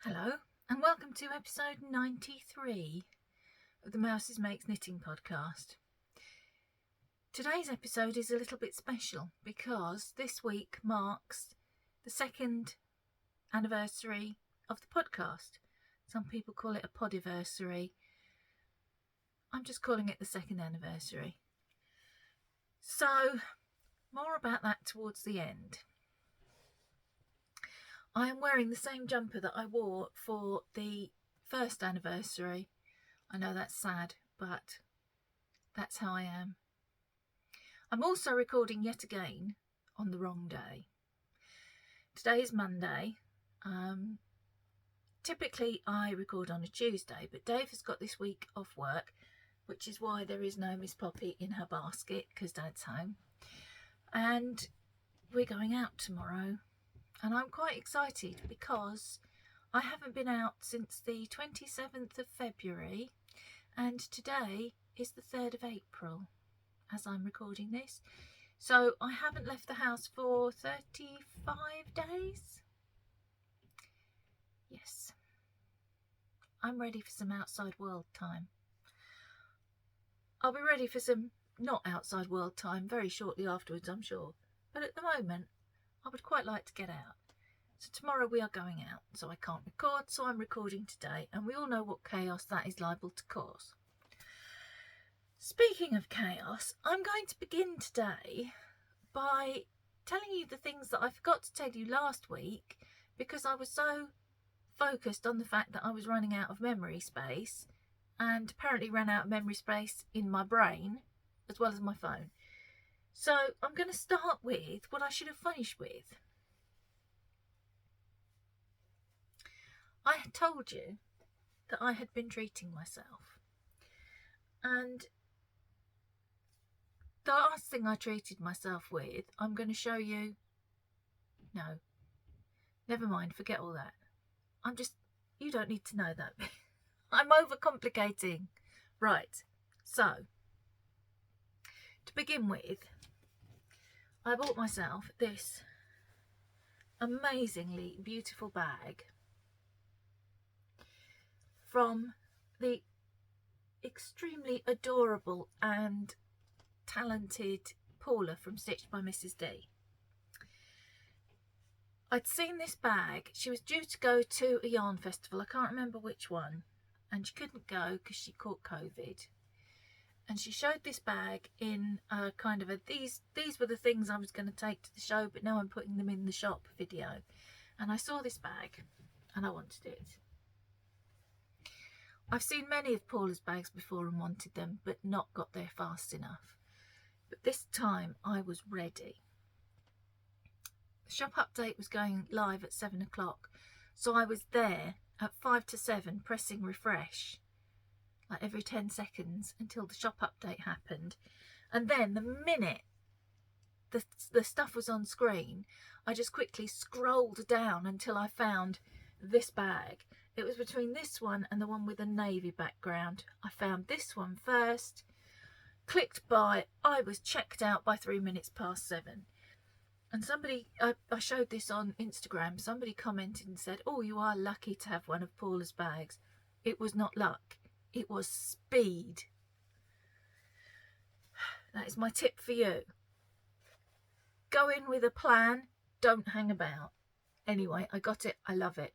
Hello and welcome to episode 93 of the Mouses Makes Knitting podcast. Today's episode is a little bit special because this week marks the second anniversary of the podcast. Some people call it a podiversary. I'm just calling it the second anniversary. So, more about that towards the end. I am wearing the same jumper that I wore for the first anniversary. I know that's sad, but that's how I am. I'm also recording yet again on the wrong day. Today is Monday. Typically I record on a Tuesday, but Dave has got this week off work, which is why there is no Miss Poppy in her basket because Dad's home. And we're going out tomorrow. And I'm quite excited because I haven't been out since the 27th of February and today is the 3rd of April as I'm recording this. So I haven't left the house for 35 days. Yes. I'm ready for some outside world time. I'll be ready for some not outside world time very shortly afterwards, I'm sure. But at the moment, I would quite like to get out. So tomorrow we are going out, so I can't record, so I'm recording today, and we all know what chaos that is liable to cause. Speaking of chaos, I'm going to begin today by telling you the things that I forgot to tell you last week because I was so focused on the fact that I was running out of memory space and apparently ran out of memory space in my brain as well as my phone. So I'm going to start with what I should have finished with. I had told you that I had been treating myself, and the last thing I treated myself with, I'm going to show you. No, never mind, forget all that. You don't need to know that. I'm overcomplicating. Right, so to begin with, I bought myself this amazingly beautiful bag from the extremely adorable and talented Paula from Stitched by Mrs. D. I'd seen this bag. She was due to go to a yarn festival. I can't remember which one. And she couldn't go because she caught COVID. And she showed this bag in a kind of a, these were the things I was going to take to the show, but now I'm putting them in the shop video. And I saw this bag and I wanted it. I've seen many of Paula's bags before and wanted them, but not got there fast enough. But this time I was ready. The shop update was going live at 7 o'clock, so I was there at 5 to 7 pressing refresh like every 10 seconds until the shop update happened. And then the minute the stuff was on screen, I just quickly scrolled down until I found this bag. It was between this one and the one with a navy background. I found this one first, clicked buy. I was checked out by 3 minutes past 7. And somebody, I showed this on Instagram, somebody commented and said, oh, you are lucky to have one of Paula's bags. It was not luck. It was speed. That is my tip for you. Go in with a plan. Don't hang about. Anyway, I got it. I love it.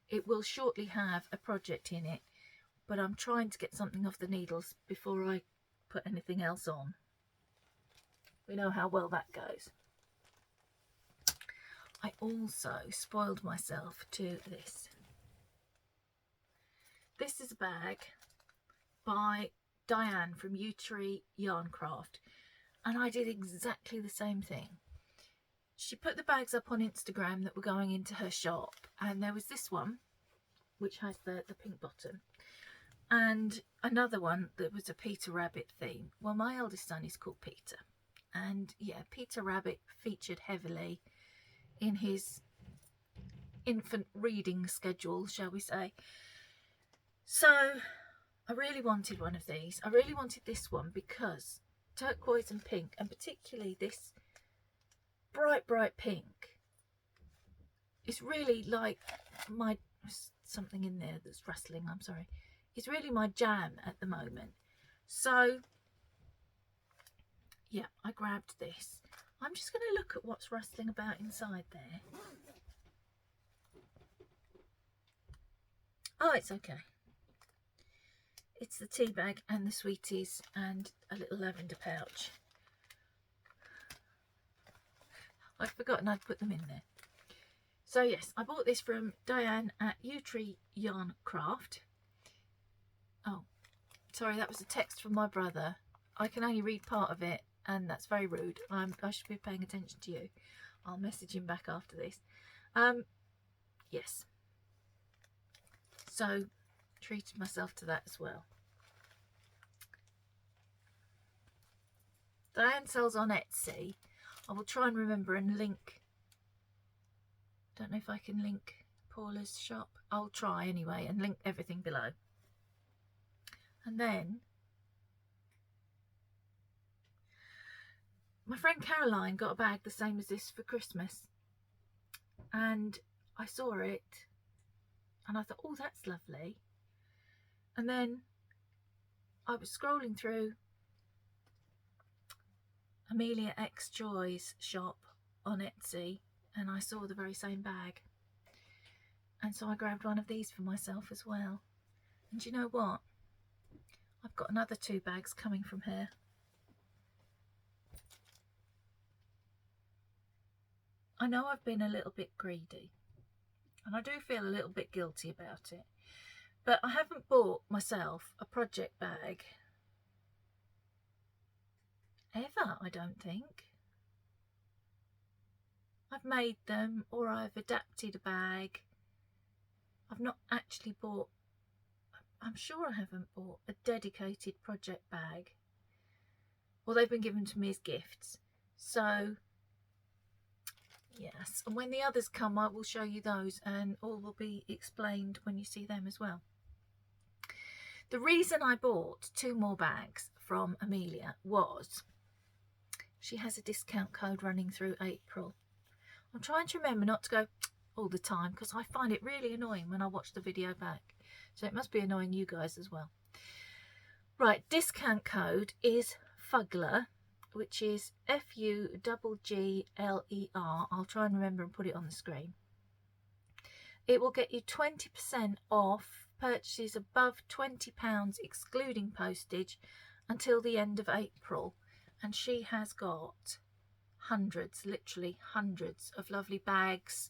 It will shortly have a project in it, but I'm trying to get something off the needles before I put anything else on. We know how well that goes. I also spoiled myself to this. This is a bag by Diane from U-Tree Yarncraft, and I did exactly the same thing. She put the bags up on Instagram that were going into her shop, and there was this one which has the pink bottom and another one that was a Peter Rabbit theme. Well, my eldest son is called Peter, and yeah, Peter Rabbit featured heavily in his infant reading schedule, shall we say. So I really wanted one of these. I really wanted this one because turquoise and pink, and particularly this bright pink, is really like my There's something in there that's rustling, I'm sorry. It's really my jam at the moment. So yeah, I grabbed this. I'm just going to look at what's rustling about inside there. Oh, it's okay. It's the tea bag and the sweeties and a little lavender pouch. I'd forgotten I'd put them in there. So yes, I bought this from Diane at Tree Yarn Craft. Oh, sorry, that was a text from my brother. I can only read part of it, and that's very rude. I should be paying attention to you. I'll message him back after this. Yes. So, treated myself to that as well. Diane sells on Etsy. I will try and remember and link. Don't know if I can link Paula's shop. I'll try anyway and link everything below. And then my friend Caroline got a bag the same as this for Christmas, and I saw it and I thought, oh, that's lovely. And then I was scrolling through AmeliaXjoy's shop on Etsy and I saw the very same bag, and so I grabbed one of these for myself as well. And do you know what? I've got another 2 bags coming from her. I know I've been a little bit greedy, and I do feel a little bit guilty about it, but I haven't bought myself a project bag ever, I don't think. I've made them, or I've adapted a bag. I've not actually bought, I'm sure I haven't bought a dedicated project bag. Well, they've been given to me as gifts. So yes, and when the others come, I will show you those, and all will be explained when you see them as well. The reason I bought 2 more bags from Amelia was she has a discount code running through April. I'm trying to remember not to go all the time, because I find it really annoying when I watch the video back. So it must be annoying you guys as well. Right, discount code is FUGLER, which is FUGGLER. I'll try and remember and put it on the screen. It will get you 20% off purchases above £20 excluding postage until the end of April. And she has got hundreds, literally hundreds of lovely bags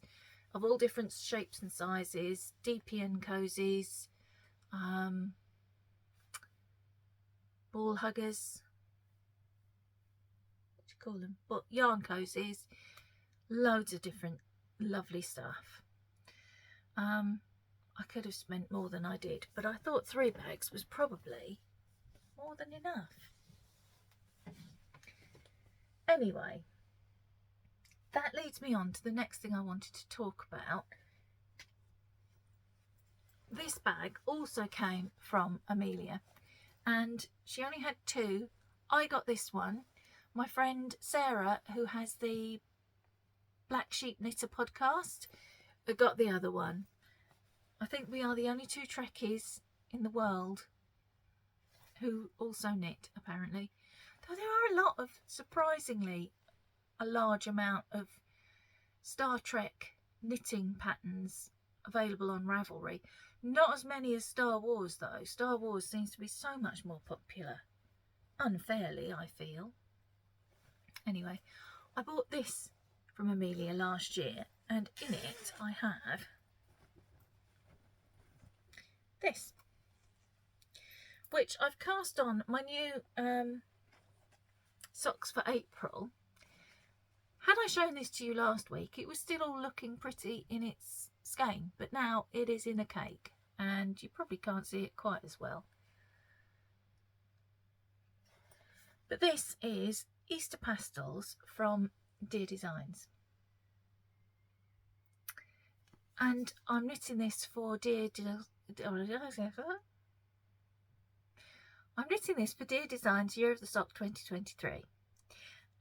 of all different shapes and sizes, DPN cozies, ball huggers, what do you call them, but yarn cozies, loads of different lovely stuff. I could have spent more than I did, but I thought 3 bags was probably more than enough. Anyway, that leads me on to the next thing I wanted to talk about. This bag also came from Amelia, and she only had 2. I got this one. My friend Sarah, who has the Black Sheep Knitter podcast, got the other one. I think we are the only 2 Trekkies in the world who also knit, apparently. Though there are a lot of, surprisingly, a large amount of Star Trek knitting patterns available on Ravelry. Not as many as Star Wars though. Star Wars seems to be so much more popular. Unfairly, I feel. Anyway, I bought this from Amelia last year, and in it I have this, which I've cast on my new socks for April. Had I shown this to you last week, it was still all looking pretty in its skein, but now it is in a cake, and you probably can't see it quite as well. But this is Easter Pastels from Dear Designs. And I'm knitting this for Dear Designs Year of the Sock 2023.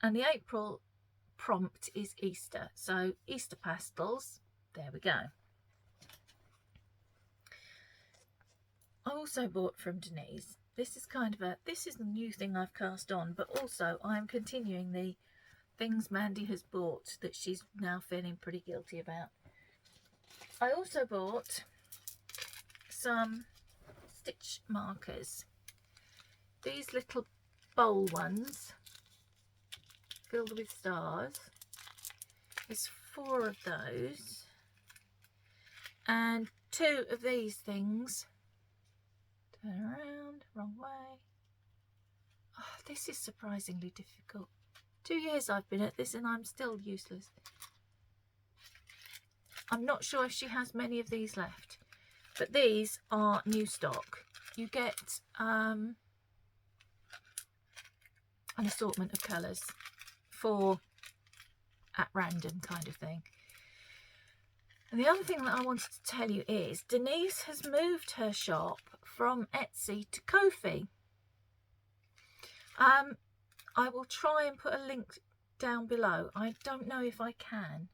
And the April prompt is Easter, so Easter Pastels, there we go. I also bought from Denise. This is kind of this is the new thing I've cast on, but also I'm continuing the things Mandy has bought that she's now feeling pretty guilty about. I also bought some stitch markers. These little bowl ones filled with stars. There's 4 of those. And 2 of these things. Turn around, wrong way. Oh, this is surprisingly difficult. 2 years I've been at this and I'm still useless. I'm not sure if she has many of these left, but these are new stock. You get an assortment of colours for at random kind of thing. And the other thing that I wanted to tell you is Denise has moved her shop from Etsy to Ko-fi. I will try and put a link down below. I don't know if I can.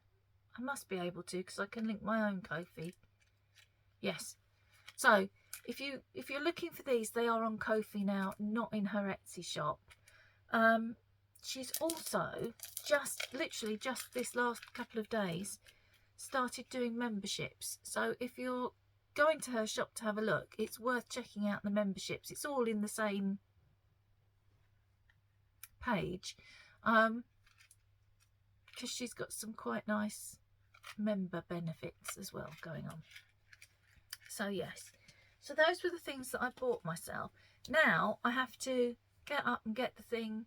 I must be able to because I can link my own Ko-fi. Yes. So if you're looking for these, they are on Ko-fi now, not in her Etsy shop. She's also literally just this last couple of days started doing memberships. So if you're going to her shop to have a look, it's worth checking out the memberships. It's all in the same page, because she's got some quite nice member benefits as well going on. So yes, so those were the things that I bought myself. Now I have to get up and get the thing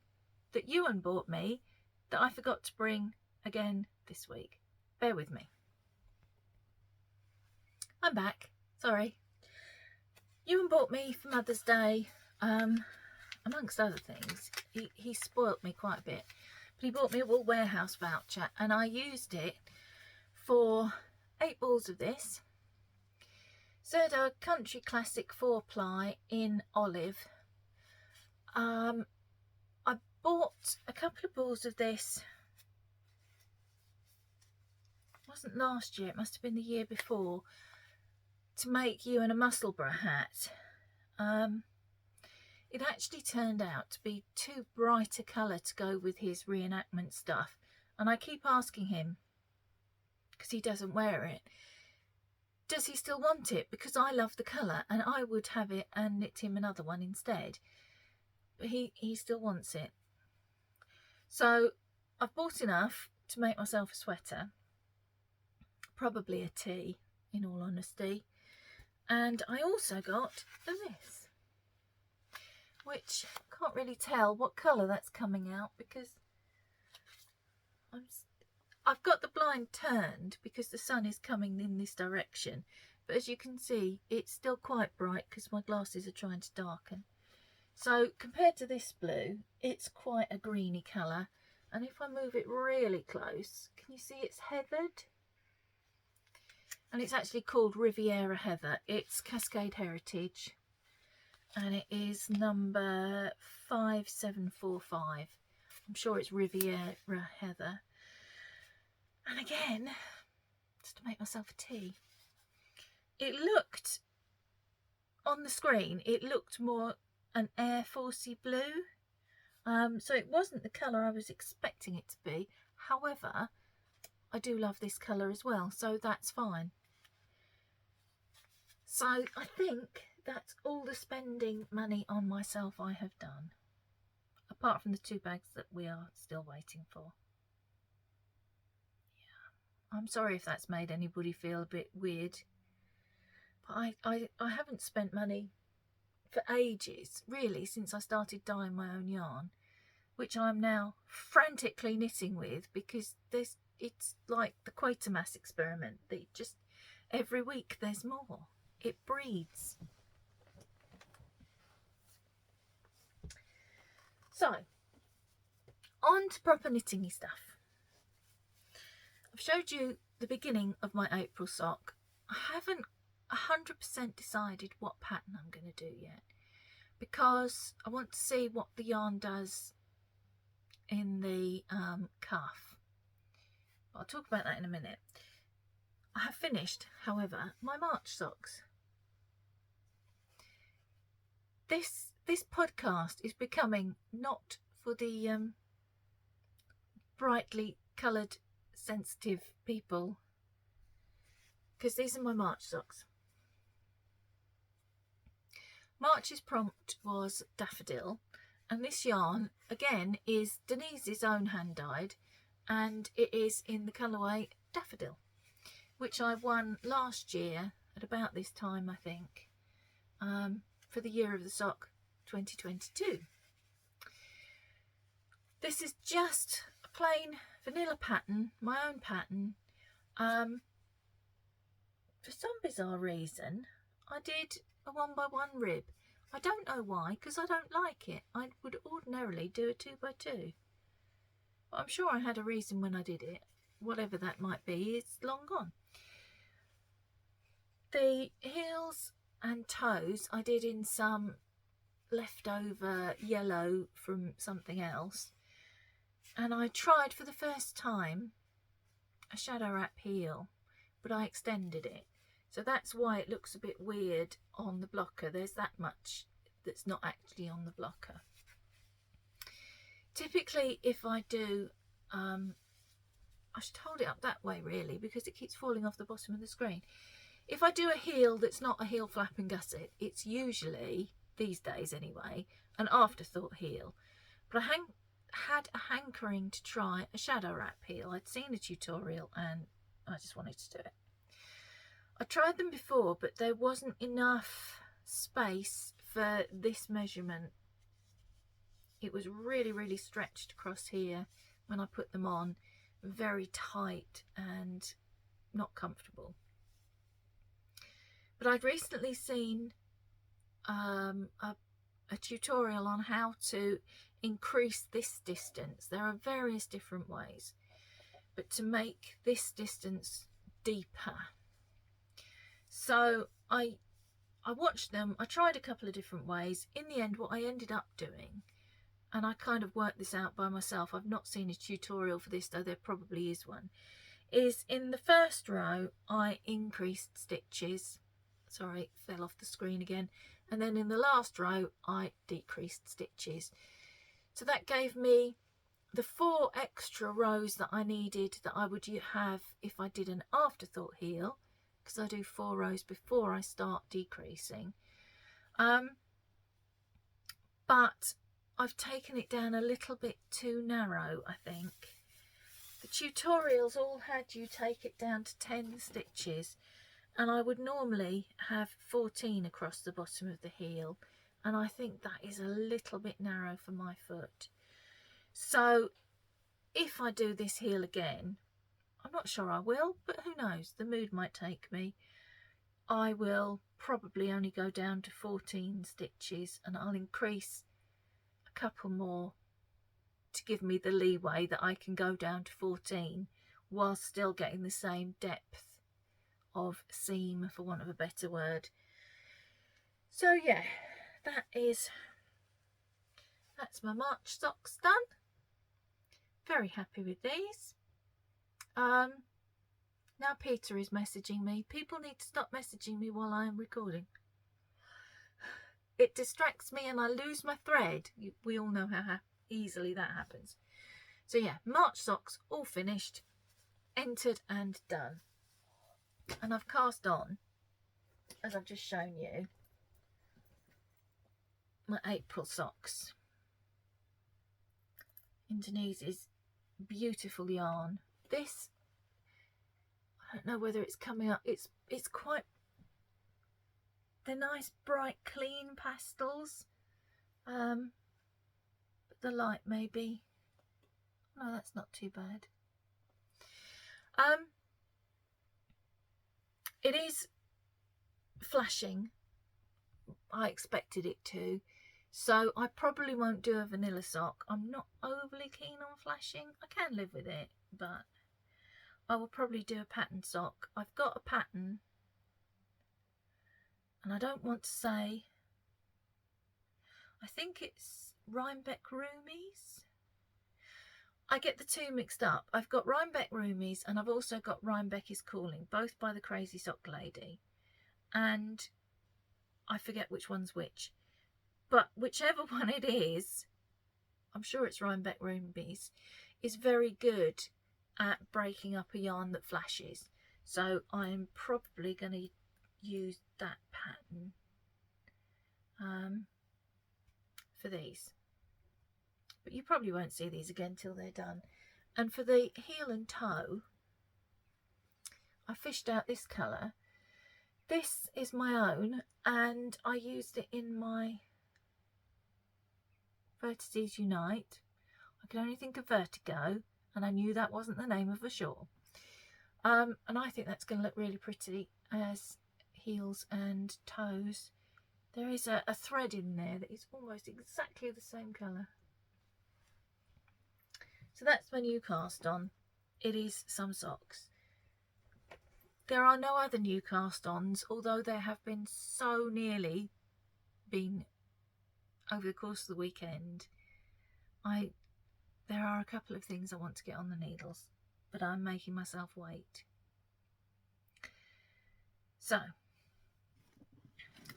that Ewan bought me that I forgot to bring again this week. Bear with me. I'm back. Sorry. Ewan bought me for Mother's Day, amongst other things. He spoilt me quite a bit. But he bought me a Wool Warehouse voucher and I used it for 8 balls of this. Zerdo Country Classic 4-ply in olive. I bought a couple of balls of this. It wasn't last year, it must have been the year before, to make Ewan a Musselburgh hat. It actually turned out to be too bright a colour to go with his reenactment stuff. And I keep asking him, because he doesn't wear it, does he still want it? Because I love the colour and I would have it and knit him another one instead. But he still wants it. So I've bought enough to make myself a sweater. Probably a tee, in all honesty. And I also got this, which I can't really tell what colour that's coming out because I've got the blind turned because the sun is coming in this direction. But as you can see, it's still quite bright because my glasses are trying to darken. So compared to this blue, it's quite a greeny colour. And if I move it really close, can you see it's heathered? And it's actually called Riviera Heather. It's Cascade Heritage. And it is number 5745. I'm sure it's Riviera Heather. And again, just to make myself a tea, it looked, on the screen, it looked more an Air Forcey blue. So it wasn't the colour I was expecting it to be. However, I do love this colour as well, so that's fine. So I think that's all the spending money on myself I have done, apart from the 2 bags that we are still waiting for. Yeah, I'm sorry if that's made anybody feel a bit weird, but I haven't spent money for ages, really, since I started dyeing my own yarn, which I'm now frantically knitting with because it's like the Quatermass experiment. They just, every week there's more. It breeds. So, on to proper knitting-y stuff. I've showed you the beginning of my April sock. I haven't 100% decided what pattern I'm going to do yet, because I want to see what the yarn does in the cuff. I'll talk about that in a minute. I have finished, however, my March socks. this podcast is becoming not for the brightly coloured sensitive people, because these are my March socks. March's prompt was daffodil, and this yarn again is Denise's own hand dyed, and it is in the colourway daffodil, which I won last year at about this time, I think, for the Year of the Sock 2022. This is just a plain vanilla pattern, my own pattern. For some bizarre reason, I did a 1x1 rib. I don't know why, because I don't like it. I would ordinarily do a 2x2. But I'm sure I had a reason when I did it. Whatever that might be, it's long gone. The heels and toes I did in some leftover yellow from something else. And I tried for the first time a shadow wrap heel, but I extended it. So that's why it looks a bit weird on the blocker. There's that much that's not actually on the blocker. Typically, if I do, I should hold it up that way really, because it keeps falling off the bottom of the screen. If I do a heel that's not a heel flap and gusset, it's usually, these days anyway, an afterthought heel. But I had a hankering to try a shadow wrap heel. I'd seen a tutorial and I just wanted to do it. I tried them before, but there wasn't enough space for this measurement. It was really, really stretched across here when I put them on, very tight and not comfortable. But I'd recently seen a tutorial on how to increase this distance. There are various different ways, but to make this distance deeper. So I watched them, I tried a couple of different ways. In the end, what I ended up doing, and I kind of worked this out by myself, I've not seen a tutorial for this, though there probably is one, is in the first row I increased stitches, sorry, it fell off the screen again, and then in the last row I decreased stitches. So that gave me the 4 extra rows that I needed, that I would have if I did an afterthought heel, because I do 4 rows before I start decreasing. But I've taken it down a little bit too narrow, I think. The tutorials all had you take it down to 10 stitches, and I would normally have 14 across the bottom of the heel, and I think that is a little bit narrow for my foot. So if I do this heel again, I'm not sure I will, but who knows, the mood might take me. I will probably only go down to 14 stitches, and I'll increase a couple more to give me the leeway that I can go down to 14 while still getting the same depth of seam, for want of a better word. So yeah, that's my March socks done. Very happy with these. Now Peter is messaging me. People need to stop messaging me while I am recording. It distracts me and I lose my thread. We all know how easily that happens. So yeah, March socks all finished, entered and done. And I've cast on, as I've just shown you, my April socks in Denise's beautiful yarn. This, I don't know whether it's coming up, it's quite, they're nice bright clean pastels, but the light maybe, no, that's not too bad. It is flashing, I expected it to, so I probably won't do a vanilla sock. I'm not overly keen on flashing. I can live with it, but I will probably do a pattern sock. I've got a pattern, and I don't want to say, I think it's Rhinebeck Roomies. I get the two mixed up. I've got Rhinebeck Roomies and I've also got Rhinebeck is Calling, both by the Crazy Sock Lady, and I forget which one's which. but whichever one it is, I'm sure it's Rhinebeck Rubies, is very good at breaking up a yarn that flashes. So I'm probably going to use that pattern for these. But you probably won't see these again till they're done. And for the heel and toe, I fished out this colour. This is my own, and I used it in my Vertices Unite. I could only think of Vertigo, and I knew that wasn't the name of a shawl. And I think that's going to look really pretty as heels and toes. There is a thread in there that is almost exactly the same colour. So that's my new cast on. It is some socks. There are no other new cast ons, although there have been so nearly been over the course of the weekend. There are a couple of things I want to get on the needles, but I'm making myself wait. So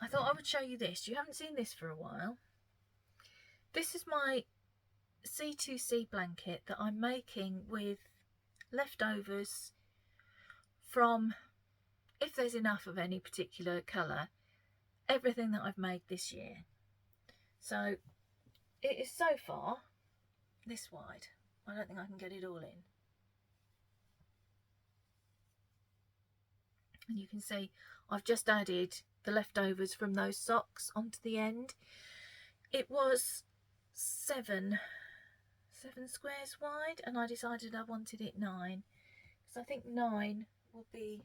I thought I would show you this. You haven't seen this for a while. This is my C2C blanket that I'm making with leftovers from, if there's enough of any particular colour, everything that I've made this year. So it is so far this wide. I don't think I can get it all in. And you can see I've just added the leftovers from those socks onto the end. It was seven squares wide, and I decided I wanted it 9, because I think 9 will be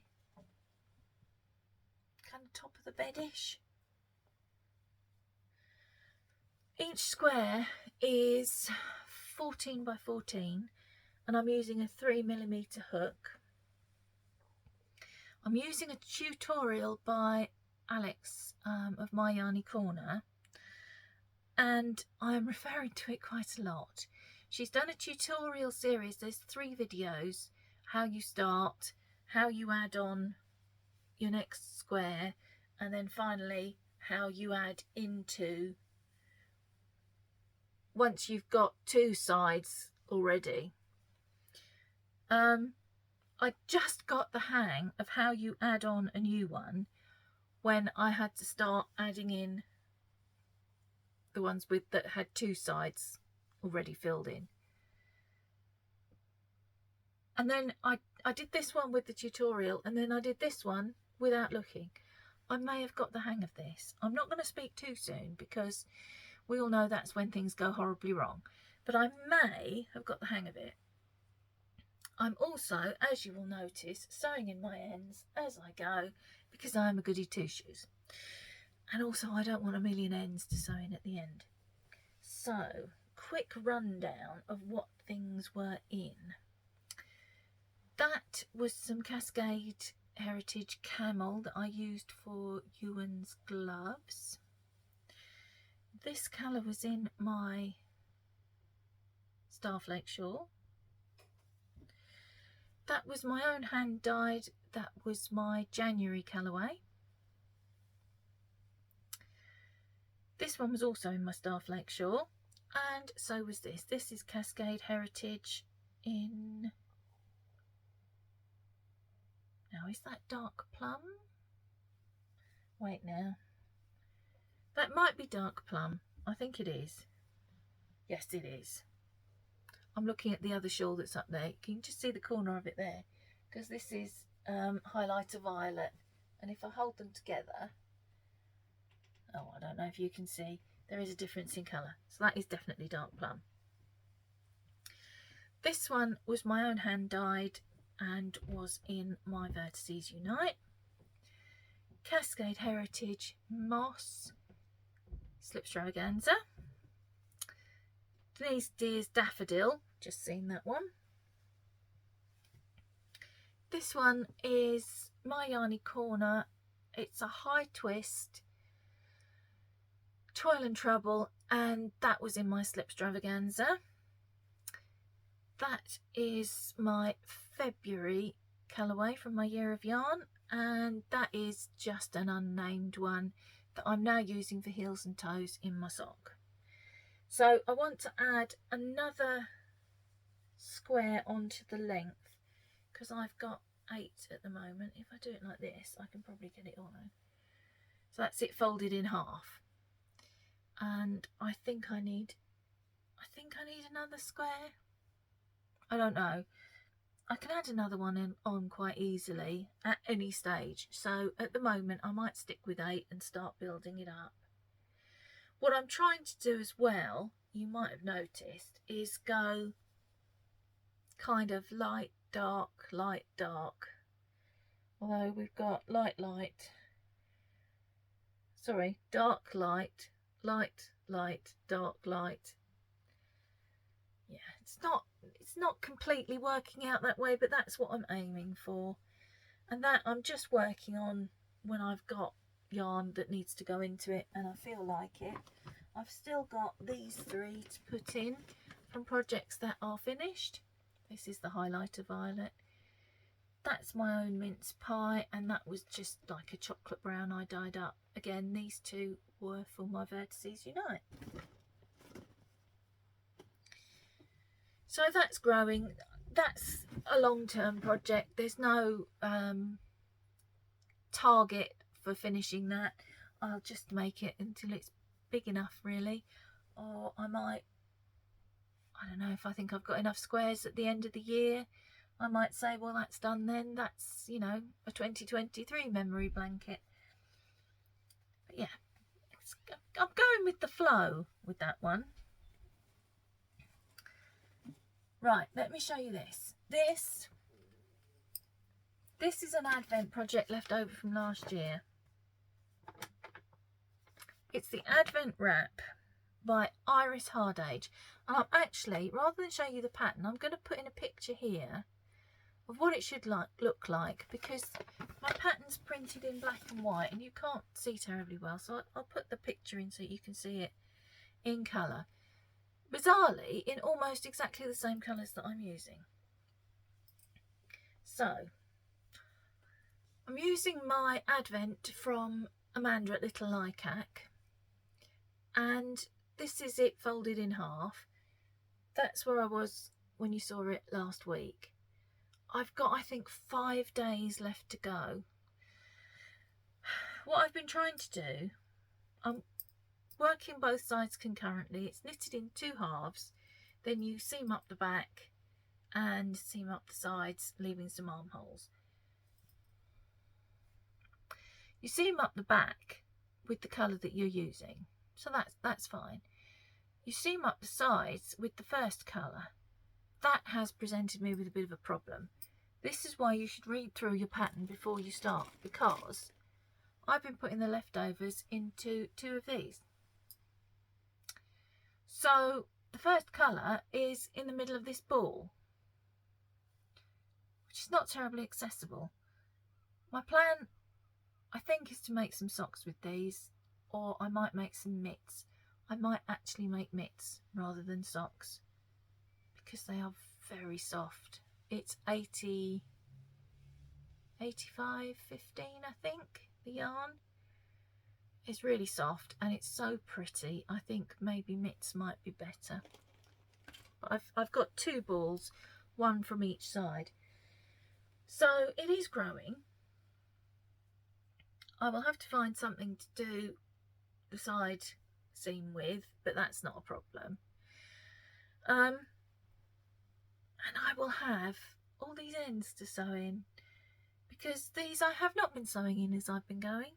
kind of top of the bedish. Each square is 14 by 14, and I'm using a 3mm hook. I'm using a tutorial by Alex of My Yarny Corner, and I'm referring to it quite a lot. She's done a tutorial series. There's 3 videos: how you start, how you add on your next square, and then finally how you add into once you've got 2 sides already. I just got the hang of how you add on a new one when I had to start adding in the ones that had 2 sides already filled in. And then I did this one with the tutorial, and then I did this one without looking. I may have got the hang of this. I'm not going to speak too soon, because we all know that's when things go horribly wrong. But I may have got the hang of it. I'm also, as you will notice, sewing in my ends as I go, because I'm a goody two-shoes. And also I don't want a million ends to sew in at the end. So, quick rundown of what things were in. That was some Cascade Heritage Camel that I used for Ewan's gloves. This colour was in my Starflanket shawl. That was my own hand dyed. That was my January colourway. This one was also in my Starflanket shawl, and so was this. This is Cascade Heritage in... Now, is that dark plum? Wait now. That might be dark plum. I think it is. Yes, it is. I'm looking at the other shawl that's up there. You can just see the corner of it there, because this is highlighter violet. And if I hold them together, oh, I don't know if you can see, there is a difference in colour. So that is definitely dark plum. This one was my own hand dyed and was in my Vertices Unite. Cascade Heritage Moss Slipstravaganza. Denise Deer's Daffodil, just seen that one. This one is My Yarny Corner. It's a high twist, Toil and Trouble, and that was in my Slipstravaganza. That is my February colourway from my Year of Yarn, and that is just an unnamed one. that I'm now using for heels and toes in my sock. So I want to add another square onto the length, because I've got 8 at the moment. If I do it like this, I can probably get it all on. So that's it folded in half. And I think I need another square. I don't know. I can add another one on quite easily at any stage. So at the moment I might stick with 8 and start building it up. What I'm trying to do as well, you might have noticed, is go kind of light, dark, light, dark. Although we've got light, light. Sorry, dark, light, light, light, dark, light. Yeah, it's not completely working out that way, but that's what I'm aiming for. And that I'm just working on when I've got yarn that needs to go into it and I feel like it. I've still got these 3 to put in from projects that are finished. This is the highlighter violet. That's my own mince pie, and that was just like a chocolate brown I dyed up. Again, these 2 were for my Vertices Unite. So that's growing. That's a long-term project. There's no target for finishing that. I'll just make it until it's big enough, really. Or I don't know, if I think I've got enough squares at the end of the year, I might say, well, that's done then. That's, you know, a 2023 memory blanket. But yeah, I'm going with the flow with that one. Right, let me show you this. This is an Advent project left over from last year. It's the Advent Wrap by Iris Hardage. And I'm actually, rather than show you the pattern, I'm going to put in a picture here of what it should look like, because my pattern's printed in black and white and you can't see terribly well. So I'll put the picture in so you can see it in colour. Bizarrely, in almost exactly the same colours that I'm using. So, I'm using my Advent from Amanda at Little Lycac, and this is it folded in half. That's where I was when you saw it last week. I've got, I think, 5 days left to go. What I've been trying to do, I'm working both sides concurrently. It's knitted in 2 halves, then you seam up the back and seam up the sides, leaving some armholes. You seam up the back with the colour that you're using, so that's fine. You seam up the sides with the first colour. That has presented me with a bit of a problem. This is why you should read through your pattern before you start, because I've been putting the leftovers into 2 of these. So the first colour is in the middle of this ball, which is not terribly accessible. My plan, I think, is to make some socks with these, or I might make some mitts. I might actually make mitts rather than socks, because they are very soft. It's 85.15, I think, the yarn. It's really soft and it's so pretty. I think maybe mitts might be better. But I've got 2 balls, 1 from each side. So it is growing. I will have to find something to do the side seam with, but that's not a problem. And I will have all these ends to sew in, because these I have not been sewing in as I've been going,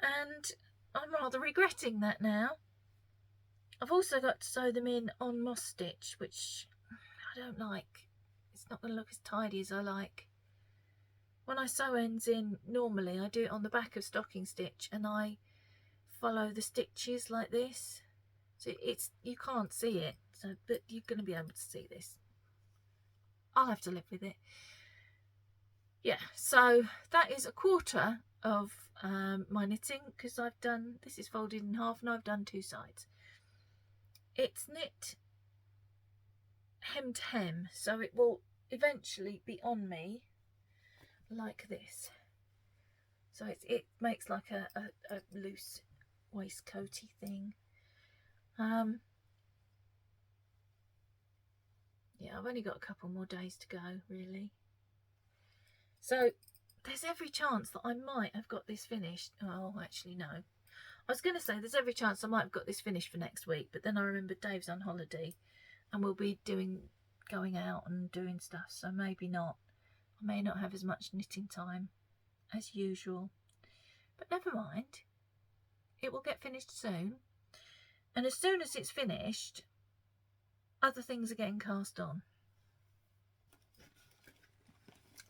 and I'm rather regretting that now. I've also got to sew them in on moss stitch, which I don't like. It's not going to look as tidy as I like. When I sew ends in, normally I do it on the back of stocking stitch and I follow the stitches like this. So you can't see it, but you're going to be able to see this. I'll have to live with it. Yeah, so that is a quarter of my knitting, because I've done, this is folded in half and I've done 2 sides. It's knit hem to hem, so it will eventually be on me like this. So it makes like a loose waistcoaty thing. Yeah, I've only got a couple more days to go, really. So there's every chance that I might have got this finished. Oh, actually, no. I was going to say there's every chance I might have got this finished for next week, but then I remembered Dave's on holiday and we'll be going out and doing stuff, so maybe not. I may not have as much knitting time as usual, but never mind. It will get finished soon, and as soon as it's finished, other things are getting cast on.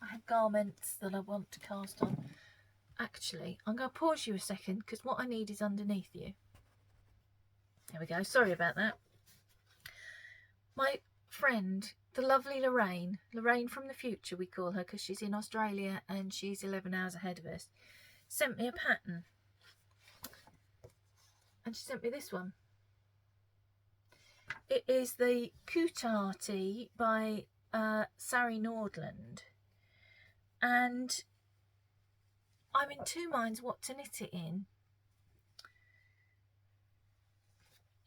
I have garments that I want to cast on. Actually, I'm going to pause you a second because what I need is underneath you. There we go. Sorry about that. My friend, the lovely Lorraine from the future we call her because she's in Australia and she's 11 hours ahead of us, sent me a pattern. And she sent me this one. It is the Kutarti by Sari Nordland. And I'm in two minds what to knit it in.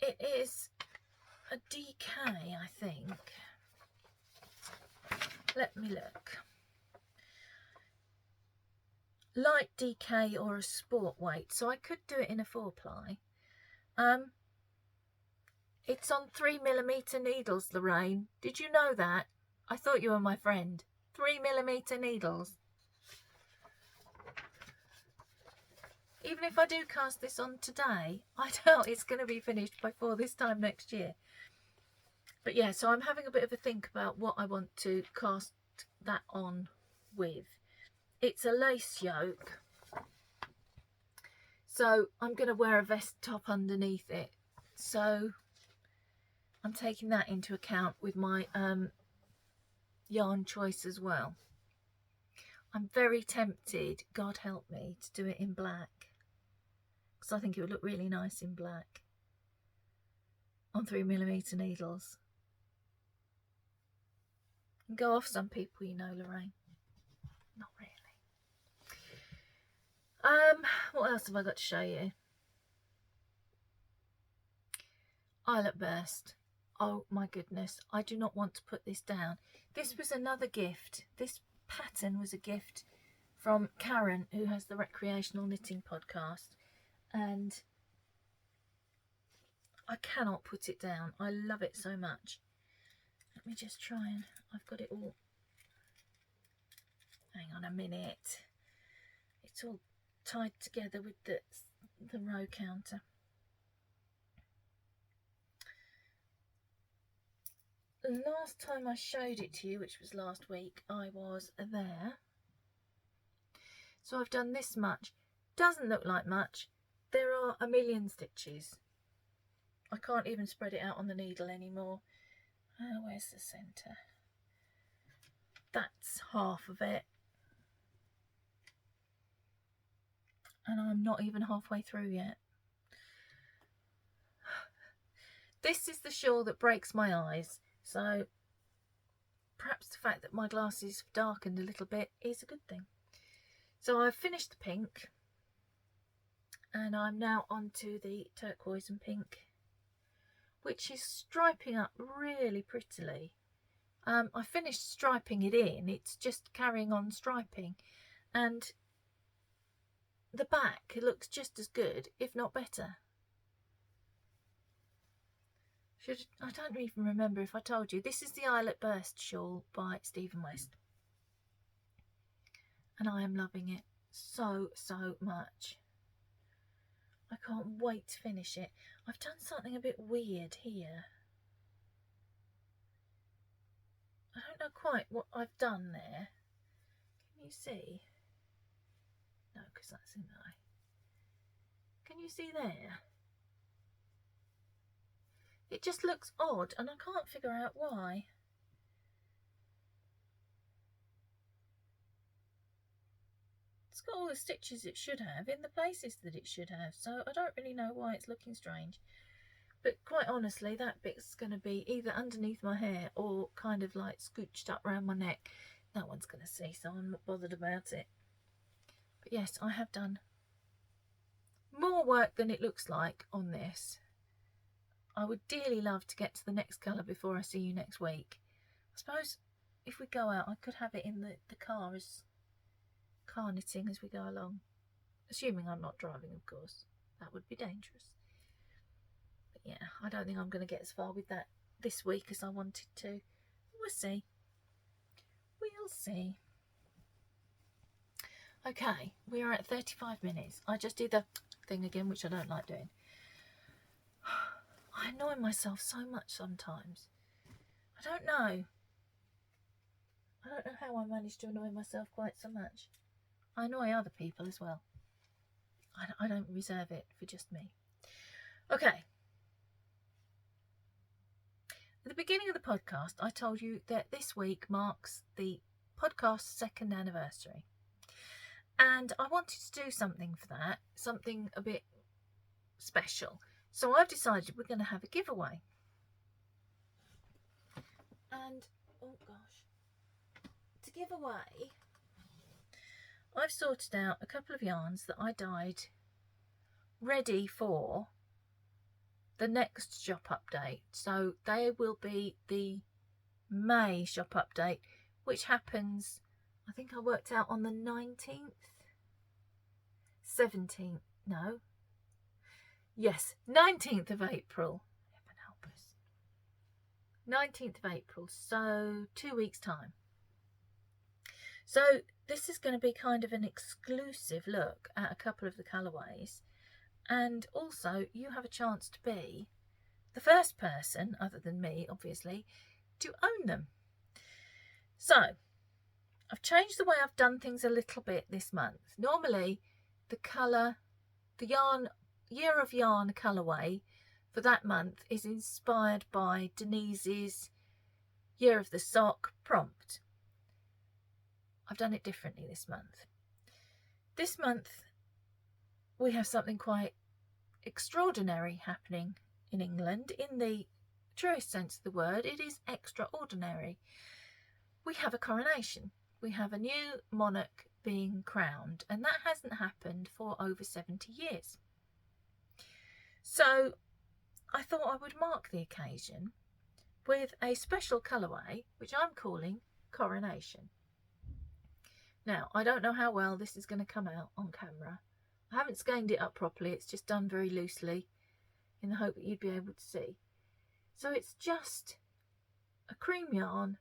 It is a DK, I think. Let me look. Light DK or a sport weight, so I could do it in a 4-ply. It's on 3mm needles, Lorraine. Did you know that? I thought you were my friend. 3mm needles. Even if I do cast this on today, I doubt it's going to be finished before this time next year. But yeah, so I'm having a bit of a think about what I want to cast that on with. It's a lace yoke, so I'm going to wear a vest top underneath it. So I'm taking that into account with my yarn choice as well. I'm very tempted, God help me, to do it in black, because I think it would look really nice in black on 3mm needles. And go off some people, you know, Lorraine. Not really. What else have I got to show you? Eyelet burst. Oh my goodness, I do not want to put this down. This was another gift. This pattern was a gift from Karen, who has the Recreational Knitting podcast, and I cannot put it down. I love it so much. Let me just try and I've got it all. Hang on a minute. It's all tied together with the row counter. Last time I showed it to you, which was last week, I was there. So I've done this much. Doesn't look like much. There are a million stitches. I can't even spread it out on the needle anymore. Where's the centre? That's half of it. And I'm not even halfway through yet. This is the shawl that breaks my eyes. So perhaps the fact that my glasses have darkened a little bit is a good thing. So I've finished the pink and I'm now on to the turquoise and pink, which is striping up really prettily. I finished striping it in, it's just carrying on striping, and the back, it looks just as good, if not better. I don't even remember if I told you. This is the Eyelet Burst shawl by Stephen West. And I am loving it so much. I can't wait to finish it. I've done something a bit weird here. I don't know quite what I've done there. Can you see? No, because that's in the eye. Can you see there? It just looks odd and I can't figure out why. It's got all the stitches it should have in the places that it should have, so I don't really know why it's looking strange. But quite honestly, that bit's going to be either underneath my hair or kind of like scooched up around my neck. No one's going to see, so I'm not bothered about it. But yes, I have done more work than it looks like on this. I would dearly love to get to the next colour before I see you next week. I suppose if we go out, I could have it in the car as car knitting as we go along. Assuming I'm not driving, of course. That would be dangerous. But yeah, I don't think I'm going to get as far with that this week as I wanted to. We'll see. We'll see. Okay, we are at 35 minutes. I just did the thing again, which I don't like doing. I annoy myself so much sometimes. I don't know. I don't know how I manage to annoy myself quite so much. I annoy other people as well. I don't reserve it for just me. Okay. At the beginning of the podcast, I told you that this week marks the podcast's 2nd anniversary. And I wanted to do something for that, something a bit special. So I've decided we're going to have a giveaway. And, oh gosh, to give away, I've sorted out a couple of yarns that I dyed ready for the next shop update. So they will be the May shop update, which happens, I think I worked out on the 19th, 17th, no, yes, 19th of April. Heaven help us. 19th of April, so 2 weeks time. So this is going to be kind of an exclusive look at a couple of the colourways, and also you have a chance to be the first person, other than me obviously, to own them. So I've changed the way I've done things a little bit this month. Normally the colour, the yarn, year of yarn colourway for that month is inspired by Denise's Year of the Sock prompt. I've done it differently this month. This month we have something quite extraordinary happening in England. In the truest sense of the word, it is extraordinary. We have a coronation. We have a new monarch being crowned, and that hasn't happened for over 70 years. So I thought I would mark the occasion with a special colourway, which I'm calling Coronation. Now, I don't know how well this is going to come out on camera. I haven't skeined it up properly. It's just done very loosely in the hope that you'd be able to see. So it's just a cream yarn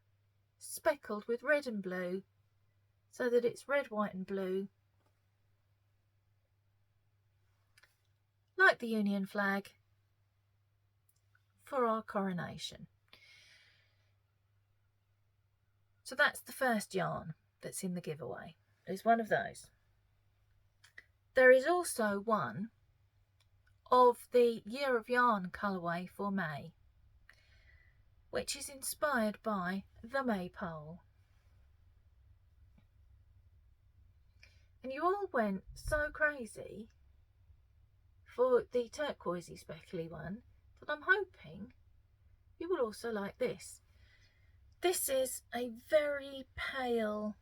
speckled with red and blue, so that it's red, white and blue, like the Union flag, for our coronation. So that's the first yarn that's in the giveaway. There's one of those. There is also one of the Year of Yarn colourway for May, which is inspired by the Maypole. And you all went so crazy for the turquoisey speckly one that I'm hoping you will also like this. This is a very pale,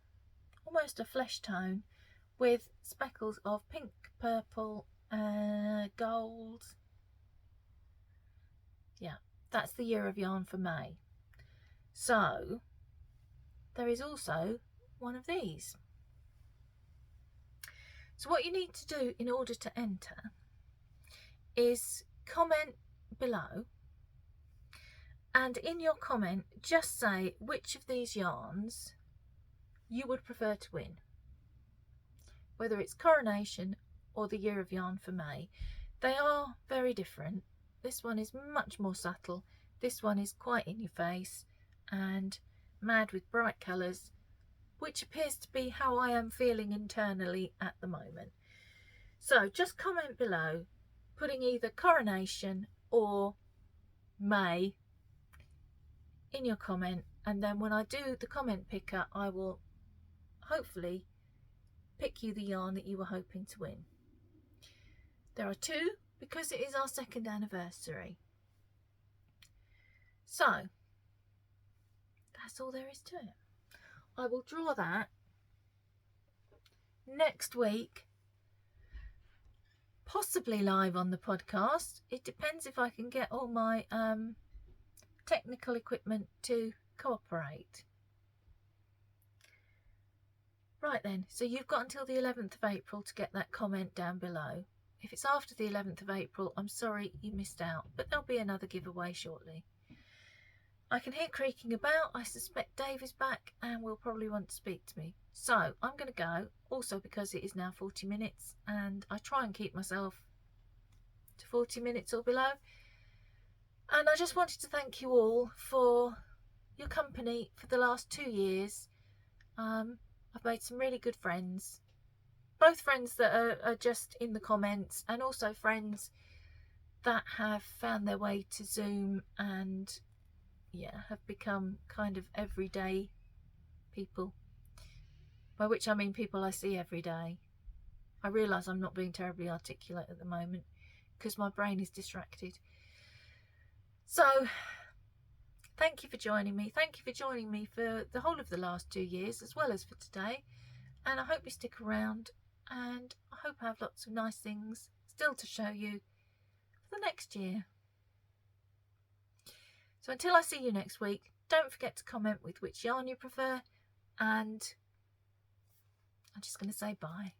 almost a flesh tone, with speckles of pink, purple, gold. Yeah, that's the Year of Yarn for May. So there is also one of these. So what you need to do in order to enter is comment below, and in your comment just say which of these yarns you would prefer to win, whether it's Coronation or the Year of Yarn for May. They are very different. This one is much more subtle. This one is quite in your face and mad with bright colours, which appears to be how I am feeling internally at the moment. So just comment below, putting either Coronation or May in your comment, and then when I do the comment picker, I will hopefully pick you the yarn that you were hoping to win. There are two, because it is our 2nd anniversary. So that's all there is to it. I will draw that next week, possibly live on the podcast. It depends if I can get all my technical equipment to cooperate. Right then, so you've got until the 11th of April to get that comment down below. If it's after the 11th of April, I'm sorry you missed out, but there'll be another giveaway shortly. I can hear creaking about. I suspect Dave is back and will probably want to speak to me. So I'm going to go, also because it is now 40 minutes and I try and keep myself to 40 minutes or below. And I just wanted to thank you all for your company for the last 2 years. I've made some really good friends, both friends that are just in the comments and also friends that have found their way to Zoom and have become kind of everyday people, by which I mean people I see every day. I realise I'm not being terribly articulate at the moment because my brain is distracted. So thank you for joining me. Thank you for joining me for the whole of the last 2 years as well as for today. And I hope you stick around, and I hope I have lots of nice things still to show you for the next year. So until I see you next week, don't forget to comment with which yarn you prefer, and I'm just going to say bye.